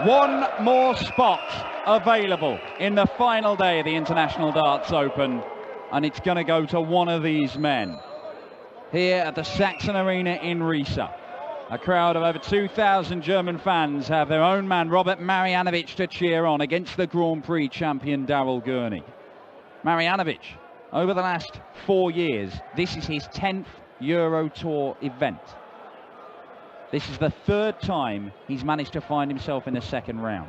One more spot available in the final day of the International Darts Open, and it's going to go to one of these men here at the Saxon Arena in Riesa. A crowd of over 2,000 German fans have their own man, Robert Marijanovic, to cheer on against the Grand Prix champion, Daryl Gurney. Marijanovic, over the last 4 years, this is his 10th Euro Tour event. This is the third time he's managed to find himself in the second round.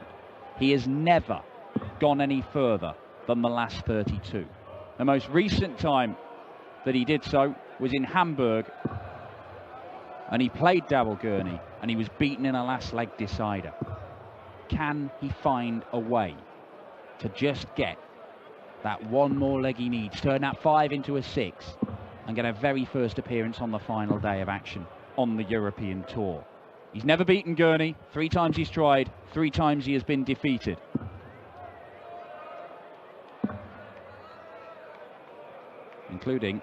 He has never gone any further than the last 32. The most recent time that he did so was in Hamburg, and he played Daryl Gurney, and he was beaten in a last leg decider. Can he find a way to just get that one more leg he needs, turn that 5 into a 6, and get a very first appearance on the final day of action on the European Tour? He's never beaten Gurney. 3 times he's tried, 3 times he has been defeated. Including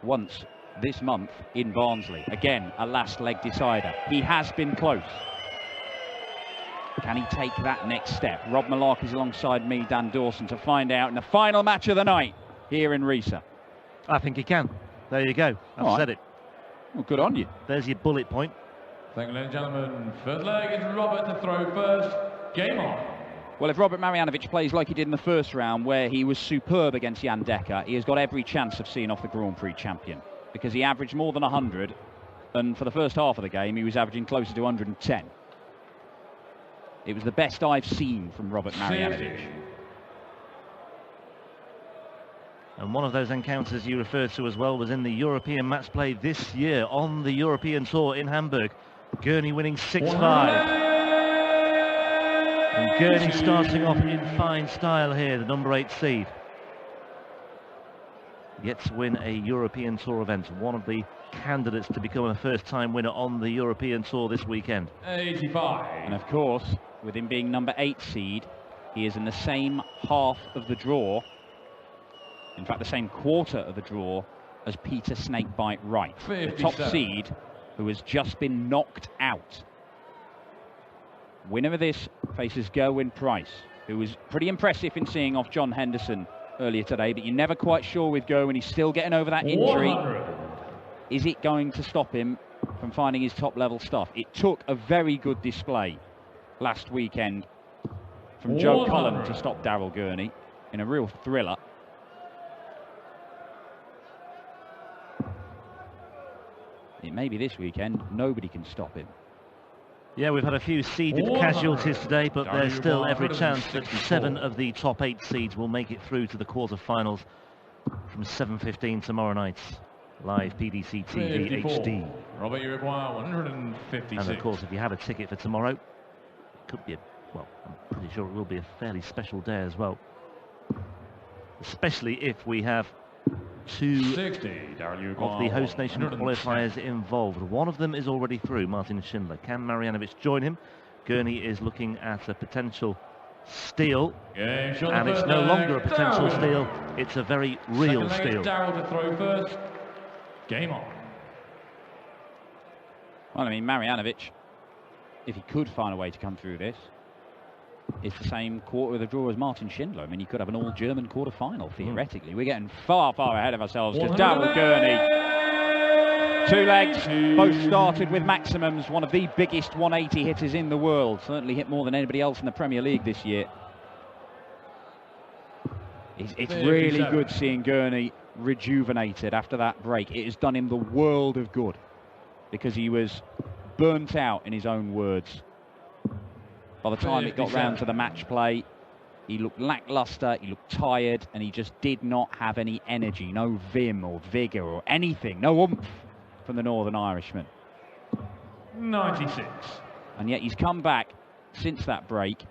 once this month in Barnsley. Again, a last leg decider. He has been close. Can he take that next step? Rob Malarkey is alongside me, Dan Dawson, to find out in the final match of the night here in Riesa. I think he can. There you go. I've said it. Well, good on you. There's your bullet point. Thank you, ladies and gentlemen. First leg is Robert to throw first. Game on. Well, if Robert Marijanovic plays like he did in the first round, where he was superb against Jan Dekker, he has got every chance of seeing off the Grand Prix champion, because he averaged more than 100, and for the first half of the game, he was averaging closer to 110. It was the best I've seen from Robert Marijanovic. And one of those encounters you referred to as well was in the European match play this year on the European Tour in Hamburg. Gurney winning 6-5. And Gurney starting off in fine style here, the number 8 seed. Yet to win a European Tour event, one of the candidates to become a first-time winner on the European Tour this weekend. 85. And of course, with him being number 8 seed, he is in the same half of the draw, in fact the same quarter of the draw, as Peter Snakebite Wright, the top seed, who has just been knocked out. Winner of this faces Gerwyn Price, who was pretty impressive in seeing off John Henderson earlier today, but you're never quite sure with Gerwyn. He's still getting over that injury. 100. Is it going to stop him from finding his top level stuff? It took a very good display last weekend from Joe Cullen to stop Daryl Gurney in a real thriller. It may be this weekend, nobody can stop him. Yeah, we've had a few seeded casualties today, but there's still every chance that 7 of the top 8 seeds will make it through to the quarterfinals from 7:15 tomorrow night. Live PDC TV 54. HD. Robert, you require 156. And of course, if you have a ticket for tomorrow, it could be well, I'm pretty sure it will be a fairly special day as well. Especially if we have 2 60. Daryl, you of the host nation 110. qualifiers involved. One of them is already through, Martin Schindler. Can Marijanovic join him? Gurney is looking at a potential steal, and it's no longer a potential steal, it's a very real steal. Daryl to throw first. Game on. Well, I mean, Marijanovic, if he could find a way to come through this, is the same quarter of the draw as Martin Schindler. I mean, you could have an all-German quarter-final, theoretically. We're getting far, far ahead of ourselves, because Daryl Gurney, 2 legs, both started with maximums, one of the biggest 180 hitters in the world. Certainly hit more than anybody else in the Premier League this year. It's really good seeing Gurney rejuvenated after that break. It has done him the world of good, because he was burnt out, in his own words. By the time it got round to the match play, he looked lackluster, he looked tired, and he just did not have any energy, no vim or vigour or anything, no oomph from the Northern Irishman. 96. And yet he's come back since that break,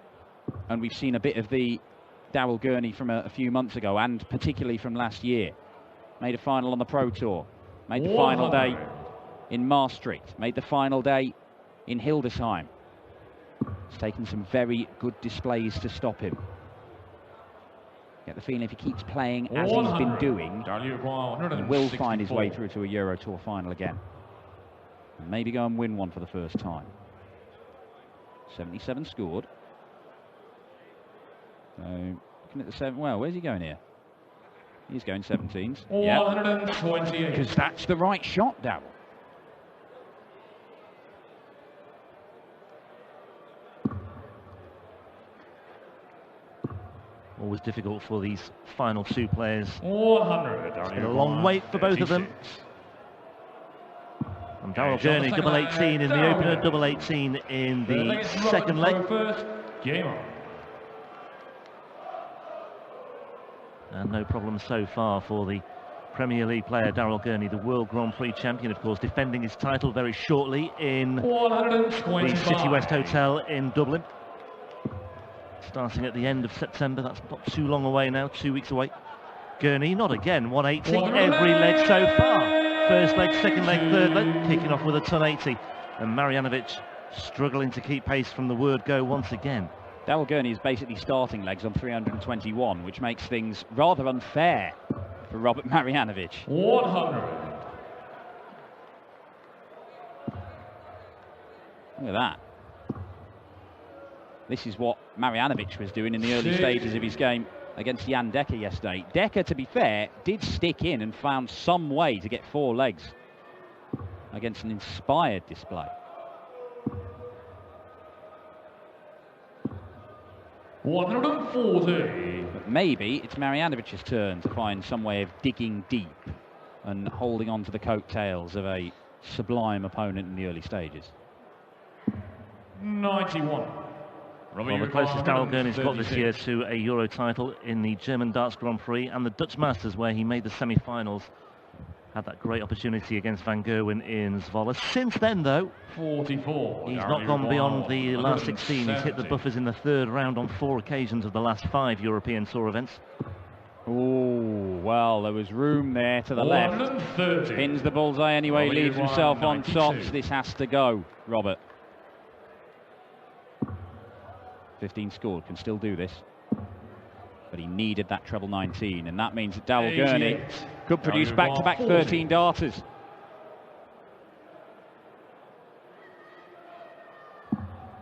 and we've seen a bit of the Daryl Gurney from a few months ago, and particularly from last year. Made a final on the Pro Tour, made the final day in Maastricht, made the final day in Hildesheim. He's taken some very good displays to stop him. Get the feeling if he keeps playing as he's been doing, he will find his way through to a Euro Tour final again. And maybe go and win one for the first time. 77 scored. So, looking at the 7, well, where's he going here? He's going 17s. 128. Because that's the right shot, Daryl. Always difficult for these final two players. 100. It's been a long wait for both of them. And Daryl Gurney, double 18 in the opener, double 18 in the second leg. Game on. And no problem so far for the Premier League player Daryl Gurney, the World Grand Prix champion, of course, defending his title very shortly in the City West Hotel in Dublin. Starting at the end of September, that's not too long away now, 2 weeks away. Gurney, not again, 180 every leg so far. First leg, second leg, third leg, kicking off with a 180. And Marijanovic struggling to keep pace from the word go once again. Daryl Gurney is basically starting legs on 321, which makes things rather unfair for Robert Marijanovic. 100. Look at that. This is what Marijanovic was doing in the early stages of his game against Jan Dekker yesterday. Dekker, to be fair, did stick in and found some way to get 4 legs against an inspired display. 140. But maybe it's Marijanovic's turn to find some way of digging deep and holding on to the coattails of a sublime opponent in the early stages. 91. Well, the closest Daryl Gurney's got this year to a Euro title in the German Darts Grand Prix and the Dutch Masters, where he made the semi-finals. Had that great opportunity against Van Gerwen in Zwolle. Since then, though, 44. he's not gone beyond the last 16. He's hit the buffers in the third round on 4 occasions of the last 5 European Tour events. Oh, well, there was room there to the left. 130. Pins the bullseye anyway, leaves himself on tops. This has to go, Robert. 15 scored, can still do this. But he needed that treble 19, and that means that Daryl Gurney could produce back-to-back 13 darters.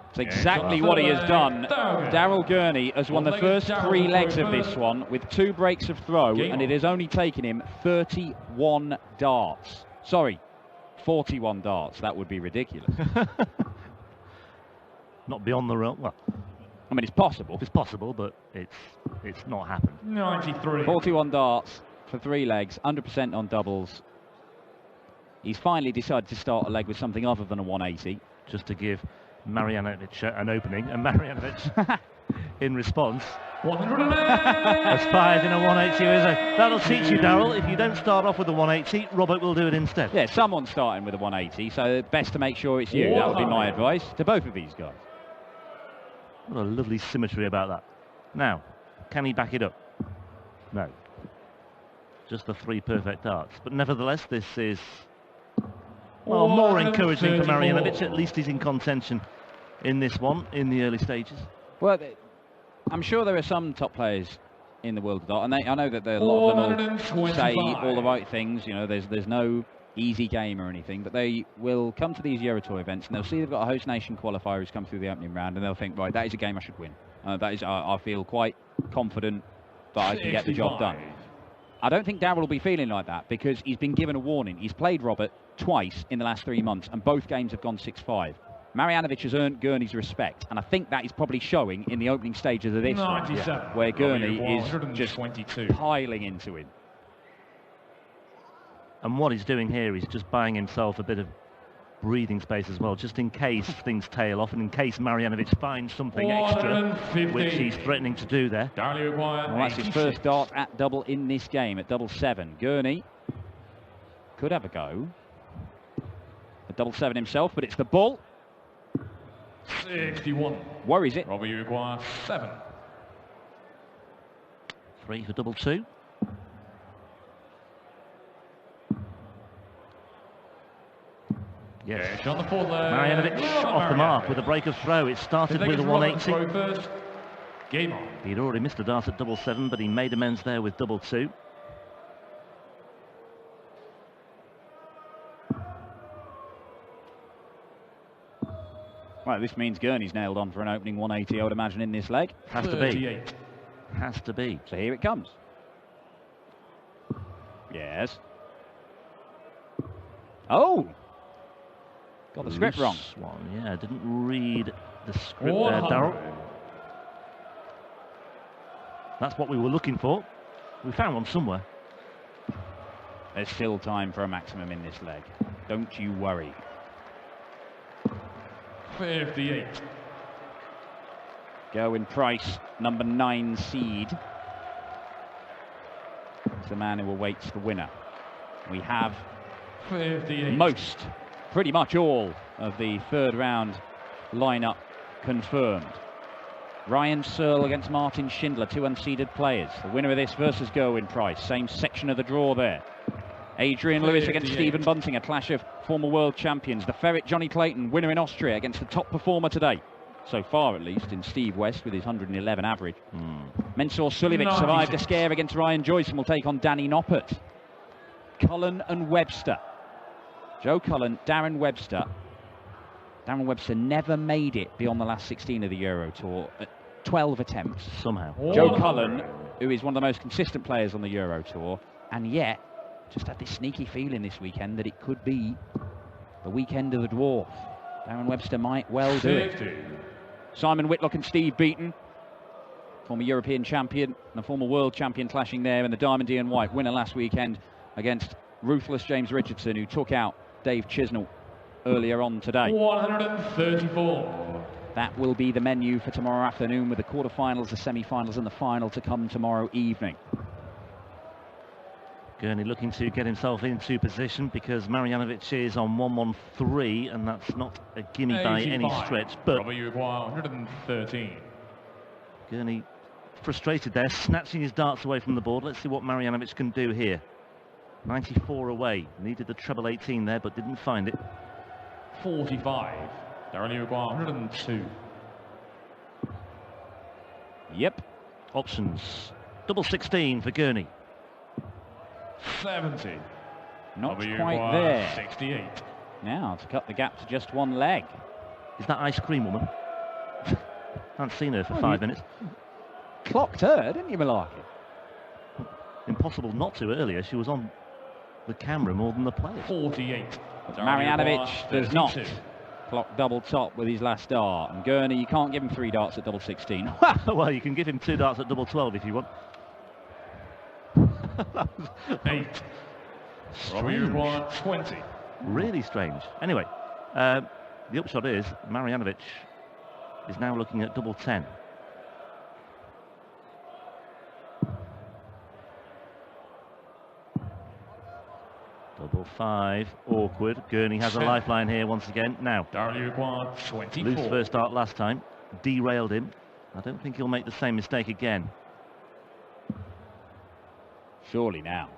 It's exactly what he has done. Daryl Gurney has won the first 3 legs of this one with 2 breaks of throw, and it has only taken him 31 darts. Sorry, 41 darts. That would be ridiculous. Not beyond the realm. Well, I mean, it's possible. it's possible, but it's not happened. 93. 41 darts for 3 legs, 100% on doubles. He's finally decided to start a leg with something other than a 180. Just to give Marijanovic an opening, and Marijanovic, in response, 108. has fired in a 180. That'll teach you, Daryl. If you don't start off with a 180, Robert will do it instead. Yeah, someone's starting with a 180, so best to make sure it's you. That would be my advice to both of these guys. What a lovely symmetry about that. Now, can he back it up? No. Just the 3 perfect darts. But nevertheless, this is, well, more encouraging for Marijanovic. At least he's in contention in this one, in the early stages. Well, I'm sure there are some top players in the world of dart, and I know that a lot of them will say all the right things. You know, there's no easy game or anything, but they will come to these Euro Tour events and they'll see they've got a host nation qualifier who's come through the opening round, and they'll think, right, that is a game I should win. I feel quite confident that I can get the job done. I don't think Daryl will be feeling like that, because he's been given a warning. He's played Robert twice in the last 3 months, and both games have gone 6-5. Marijanovic has earned Gurney's respect, and I think that is probably showing in the opening stages of this one, where Gurney is just piling into him. And what he's doing here is just buying himself a bit of breathing space as well, just in case things tail off and in case Marijanovic finds something extra, which he's threatening to do there. Well, that's his first dart at double in this game, at double 7. Gurney could have a go at double 7 himself, but it's the bull. 61. Worries it. Robbie, you require 7. 3 for double 2. Yes. On the 4th leg. Marijanovic off the mark with a break of throw. It started with a 180. Game on. He'd already missed a dart at double 7, but he made amends there with double 2. Right, this means Gurney's nailed on for an opening 180, I would imagine, in this leg. Has to be. has to be. So here it comes. Yes. Oh! Got the script wrong. One, yeah, didn't read the script there, Daryl. That's what we were looking for. We found one somewhere. There's still time for a maximum in this leg. Don't you worry. 58. Gerwyn Price, number 9 seed. It's the man who awaits the winner. We have 58. pretty much all of the third round lineup confirmed. Ryan Searle against Martin Schindler, 2 unseeded players. The winner of this versus Gerwyn Price, same section of the draw there. Adrian Lewis against Stephen Bunting, a clash of former world champions. The Ferret Johnny Clayton, winner in Austria, against the top performer today, so far at least, in Steve West with his 111 average. Mensur Suljovic survived a scare against Ryan Joyce and will take on Danny Noppert. Cullen and Webster. Joe Cullen, Darren Webster. Darren Webster never made it beyond the last 16 of the Euro Tour at 12 attempts. Somehow. Joe Cullen, who is one of the most consistent players on the Euro Tour, and yet just had this sneaky feeling this weekend that it could be the weekend of the dwarf. Darren Webster might well do it. Simon Whitlock and Steve Beaton, former European champion and a former world champion, clashing there in the Diamond Ian White, winner last weekend against ruthless James Richardson, who took out Dave Chisnell earlier on today. 134. That will be the menu for tomorrow afternoon, with the quarterfinals, the semi-finals and the final to come tomorrow evening. Gurney looking to get himself into position because Marijanovic is on 113, and that's not a gimme by any stretch. But you require 113. Gurney frustrated there, snatching his darts away from the board. Let's see what Marijanovic can do here. 94 away, needed the treble 18 there, but didn't find it. 45. Daryl, you require 102. Yep. Options. Double 16 for Gurney. 70. Not quite there. 68. Now to cut the gap to just one leg. Is that Ice Cream Woman? Haven't seen her for 5 minutes. Clocked her, didn't you, Malarkey? Impossible not to earlier. She was on the camera more than the players. 48. Marijanovic does not clock double top with his last dart. And Gurney, you can't give him 3 darts at double 16. Well, you can give him 2 darts at double 12 if you want. 8. Strange. 20. Really strange. Anyway, the upshot is Marijanovic is now looking at double 10. Double 5, awkward. Gurney has a lifeline here once again. Now, Daryl, you require 24. loose first dart last time, derailed him. I don't think he'll make the same mistake again. Surely now.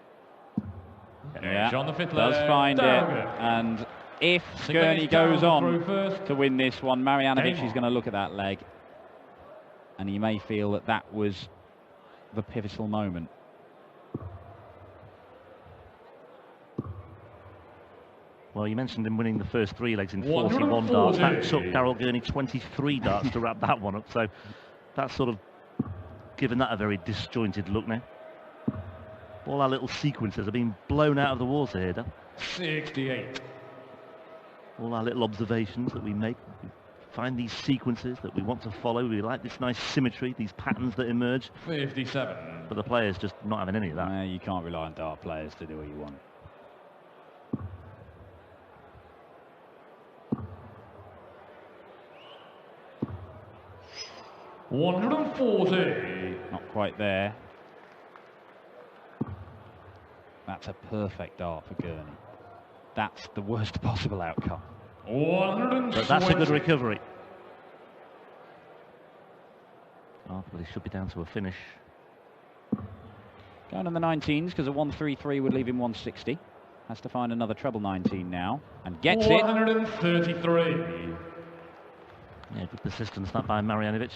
Yeah, John the Fiddler does find it. And if Gurney goes on to win this one, Marijanovic is going to look at that leg, and he may feel that that was the pivotal moment. Well, you mentioned him winning the first 3 legs in 41 darts. That took Daryl Gurney 23 darts to wrap that one up. So that's sort of given that a very disjointed look now. All our little sequences are being blown out of the water here, Dan. 68. All our little observations that we make. We find these sequences that we want to follow. We like this nice symmetry, these patterns that emerge. 57. But the players just not having any of that. You can't rely on dart players to do what you want. 140. Not quite there. That's a perfect dart for Gurney. That's the worst possible outcome. 120. But that's a good recovery. Oh, but he should be down to a finish. Going on the 19s, because a 133 would leave him 160. Has to find another treble 19 now, and gets 133. it. Yeah, good persistence that by Marijanovic.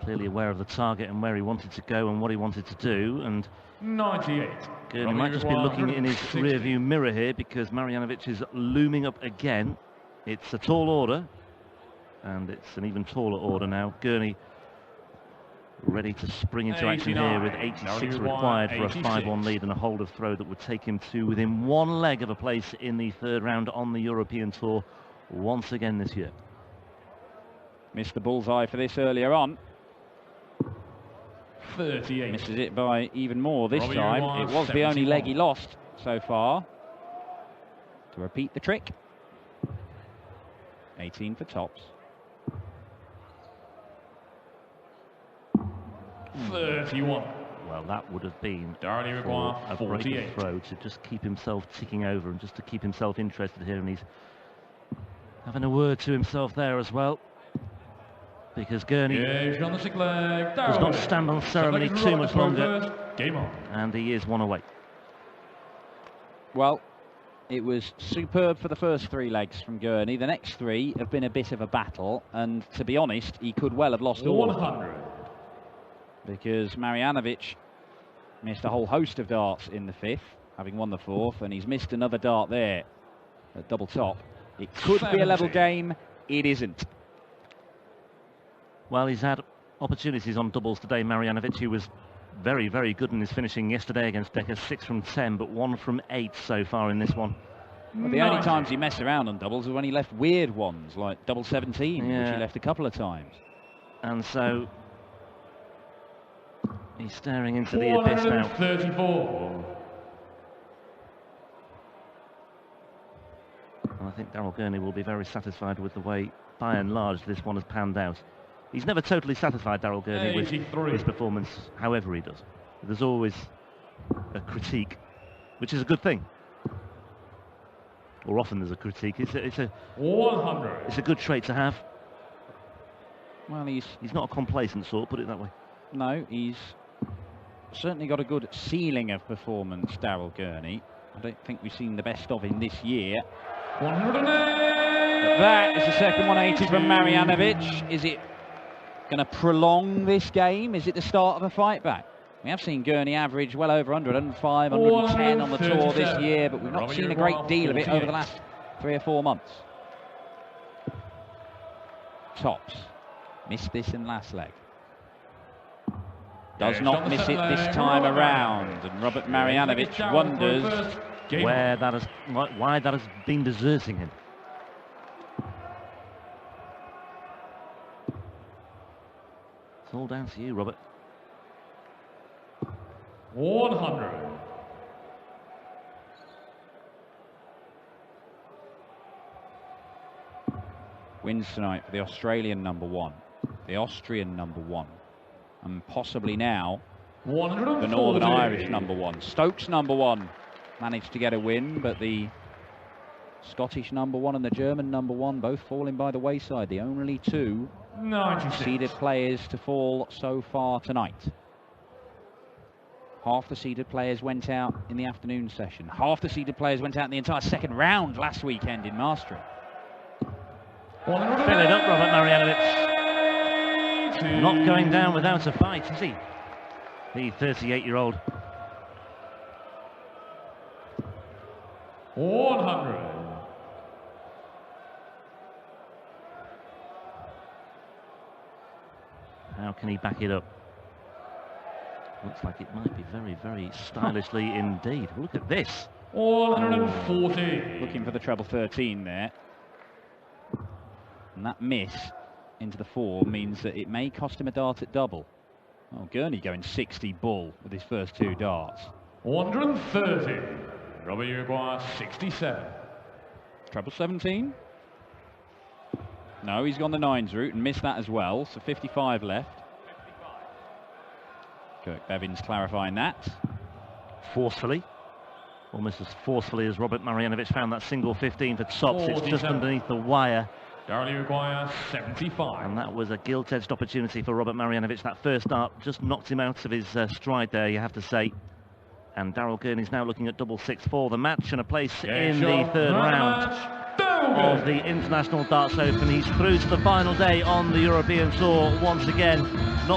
Clearly aware of the target and where he wanted to go and what he wanted to do. And 98. Gurney might just be looking in his rearview mirror here, because Marijanovic is looming up again. It's a tall order, and it's an even taller order now. Gurney ready to spring into action here with 86 required for a 5-1 lead and a hold of throw that would take him to within one leg of a place in the third round on the European Tour once again this year. Missed the bullseye for this earlier on. 38. Misses it by even more this time. It was the only leg he lost so far. To repeat the trick. 18 for tops. 31. Well, that would have been Daryl a break throw to just keep himself ticking over and just to keep himself interested here, and he's having a word to himself there as well, because Gurney does not stand on ceremony too much longer, and he is one away. Well, it was superb for the first 3 legs from Gurney. The next 3 have been a bit of a battle, and to be honest, he could well have lost all of them, because Marijanovic missed a whole host of darts in the 5th, having won the 4th, and he's missed another dart there at double top. It could be a level game. It isn't. Well, he's had opportunities on doubles today, Marijanovic, who was very, very good in his finishing yesterday against Decker, 6 from 10, but 1 from 8 so far in this one. Well, the only times he messed around on doubles was when he left weird ones, like double 17, yeah, which he left a couple of times. And so he's staring into the abyss now. 34. I think Daryl Gurney will be very satisfied with the way, by and large, this one has panned out. He's never totally satisfied, Daryl Gurney, with his performance, however he does. There's always a critique, which is a good thing. Or often there's a critique. It's a 100. It's a good trait to have. Well, he's not a complacent sort, put it that way. No, he's certainly got a good ceiling of performance, Daryl Gurney. I don't think we've seen the best of him this year. 108. But that is the second 180 from Marijanovic. Is it going to prolong this game? Is it the start of a fight back? We have seen Gurney average well over 100, 105, 110 on the tour this year, but we've not seen a great deal of it over the last 3 or 4 months. Tops. Missed this in last leg. Does not miss it this time around, and Robert Marijanovic wonders why that has been deserting him. It's all down to you, Robert. 100. Wins tonight for the Australian #1, the Austrian #1, and possibly now the Northern Irish #1. Stokes #1 managed to get a win, but the Scottish #1 and the German #1 both falling by the wayside. The only 2 seeded players to fall so far tonight. Half the seeded players went out in the afternoon session. Half the seeded players went out in the entire second round last weekend in Mastering. Fill it up, Robert Marijanovic. Not going down without a fight, is he? The 38-year-old. 100. How can he back it up? Looks like it might be very, very stylishly indeed. Look at this. 140. Looking for the treble 13 there. And that miss into the 4 means that it may cost him a dart at double. Oh, Gurney going 60 bull with his first 2 darts. 130. Robert Uruguay 67. Treble 17? No, he's gone the 9s route and missed that as well, so 55 left. Kirk Bevins clarifying that. Forcefully. Almost as forcefully as Robert Marijanovic found that single 15 for tops. It's just underneath the wire. Daryl Uruguay 75. And that was a gilt-edged opportunity for Robert Marijanovic. That first dart just knocked him out of his stride there, you have to say. And Daryl Gurney's now looking at double 6 for the match and a place in the third round of the International Darts Open. He's through to the final day on the European Tour once again. Not